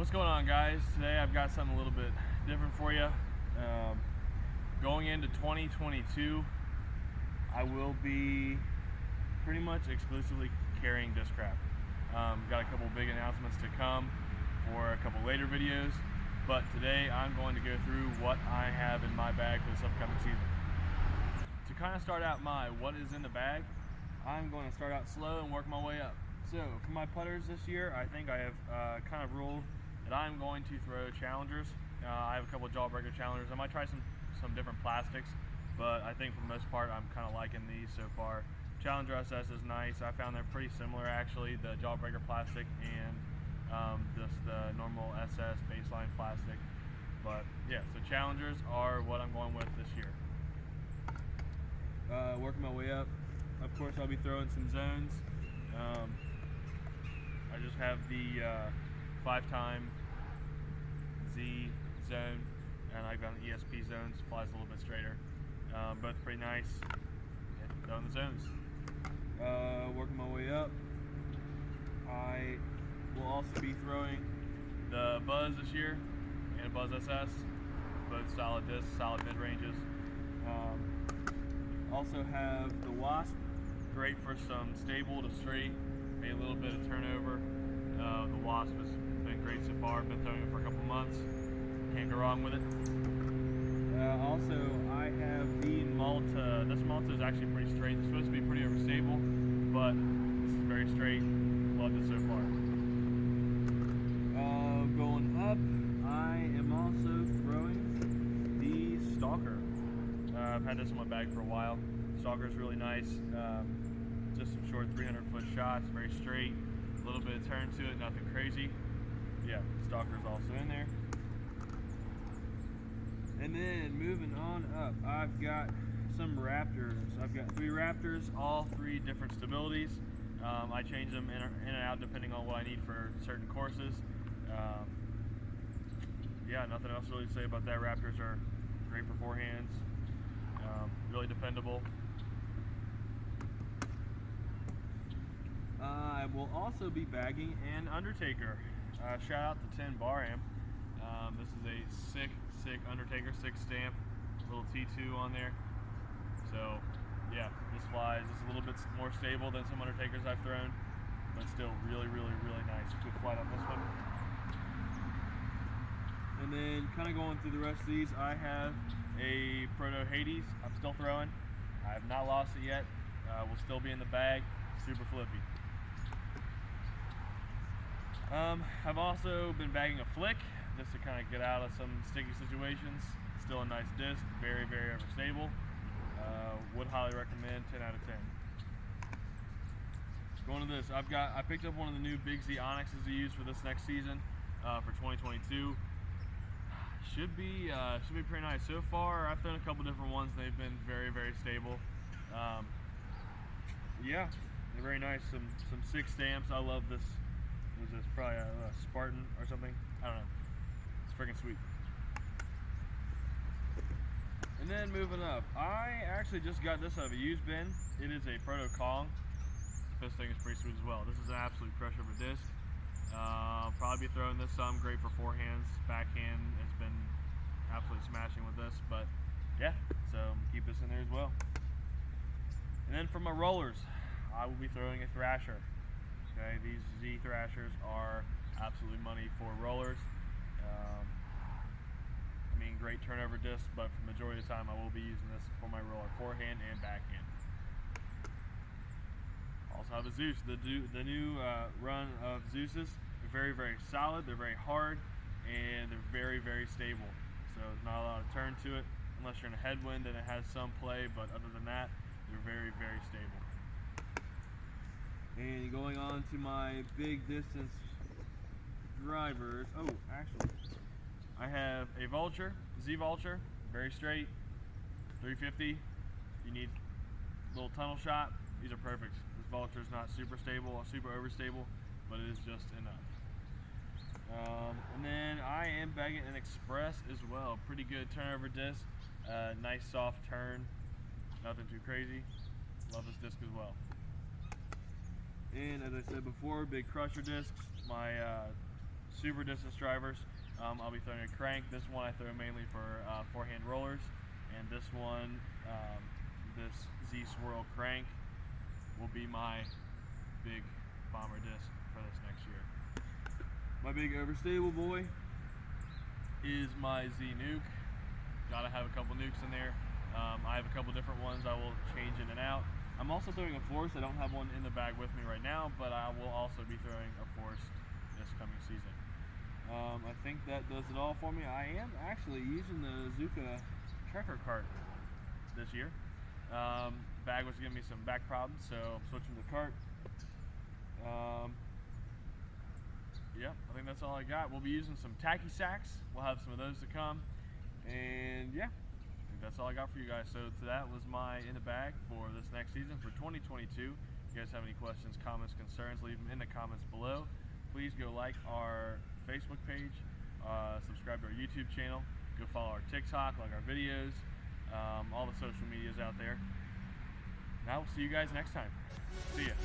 What's going on, guys? Today I've got something a little bit different for you. Going into 2022, I will be pretty much exclusively carrying Discraft. Got a couple big announcements to come for a couple later videos, but today I'm going to go through what I have in my bag for this upcoming season. To kind of start out my what is in the bag, I'm going to start out slow and work my way up. So for my putters this year, I think I have kind of ruled that I'm going to throw challengers. I have a couple of jawbreaker challengers. I might try some different plastics, but I think for the most part I'm kind of liking these so far. Challenger SS is nice. I found they're pretty similar actually, the jawbreaker plastic and just the normal SS baseline plastic. But yeah, so challengers are what I'm going with this year. Working my way up, of course I'll be throwing some zones. I just have the 5-time Z zone, and I've got an ESP zone, so flies a little bit straighter. Both pretty nice. Yeah, throwing the zones. Working my way up, I will also be throwing the Buzz this year and a Buzz SS, both solid discs, solid mid ranges. Also have the Wasp, great for some stable to straight, maybe a little bit of turnover. The Wasp has been great so far. Been throwing it for a couple months. Can't go wrong with it. Also, I have the Malta. This Malta is actually pretty straight. It's supposed to be pretty overstable, but this is very straight. Loved it so far. Going up, I am also throwing the Stalker. I've had this in my bag for a while. Stalker is really nice. Just some short 300-foot shots, very straight. A little bit of turn to it, nothing crazy. Yeah, Stalker is also in there. And then moving on up, I've got some Raptors. I've got 3 Raptors, all 3 different stabilities. I change them in and out depending on what I need for certain courses. Yeah, nothing else really to say about that. Raptors are great for forehands, really dependable. I will also be bagging an Undertaker. Shout out to 10 Bar Amp. This is a sick Undertaker, 6 stamp, little T2 on there. So yeah, this flies just a little bit more stable than some Undertakers I've thrown, but still really nice. Good flight on this one. And then kind of going through the rest of these, I have a Proto Hades I'm still throwing. I have not lost it yet. Will still be in the bag. Super flippy. I've also been bagging a Flick just to kind of get out of some sticky situations. Still a nice disc, very overstable. Would highly recommend, 10 out of 10. Going to this, I picked up one of the new Big Z Onyxes to use for this next season for 2022. Should be pretty nice so far. I've thrown a couple different ones. They've been very stable. Yeah, they're very nice. Some 6 stamps. I love this. Was this probably a Spartan or something? I don't know. It's freaking sweet. And then moving up, I actually just got this out of a used bin. It is a Proto Kong. This thing is pretty sweet as well. This is an absolute crush of a disc. Probably be throwing this some. Great for forehands. Backhand has been absolutely smashing with this. But yeah, so keep this in there as well. And then for my rollers, I will be throwing a Thrasher. Okay, these Z Thrashers are absolutely money for rollers. I mean, great turnover discs, but for the majority of the time I will be using this for my roller forehand and backhand. Also have a Zeus. The new run of Zeus's. They're very solid, they're very hard, and they're very stable. So there's not a lot of turn to it, unless you're in a headwind and it has some play, but other than that, they're very stable. And going on to my big distance drivers. Oh, actually, I have a Vulture, Z Vulture, very straight, 350. You need a little tunnel shot. These are perfect. This Vulture is not super stable or super overstable, but it is just enough. And then I am bagging an Express as well. Pretty good turnover disc. Nice soft turn. Nothing too crazy. Love this disc as well. And as I said before, big crusher discs. My super distance drivers, I'll be throwing a crank. This one I throw mainly for forehand rollers, and this one, this Zeus Swirl crank, will be my big bomber disc for this next year. My big overstable boy is my Z Nuke. Gotta have a couple nukes in there. I have a couple different ones I will change in and out. I'm also throwing a Force. I don't have one in the bag with me right now, but I will also be throwing a Force this coming season. I think that does it all for me. I am actually using the Zuka Trekker cart this year. Bag was giving me some back problems, so I'm switching to cart. Yeah, I think that's all I got. We'll be using some tacky sacks. We'll have some of those to come. And yeah, I think that's all I got for you guys. So that was my in the bag for this next season for 2022. If you guys have any questions, comments, concerns, leave them in the comments below. Please go like our Facebook page, subscribe to our YouTube channel, go follow our TikTok, like our videos, all the social medias out there. Now we'll see you guys next time. See ya.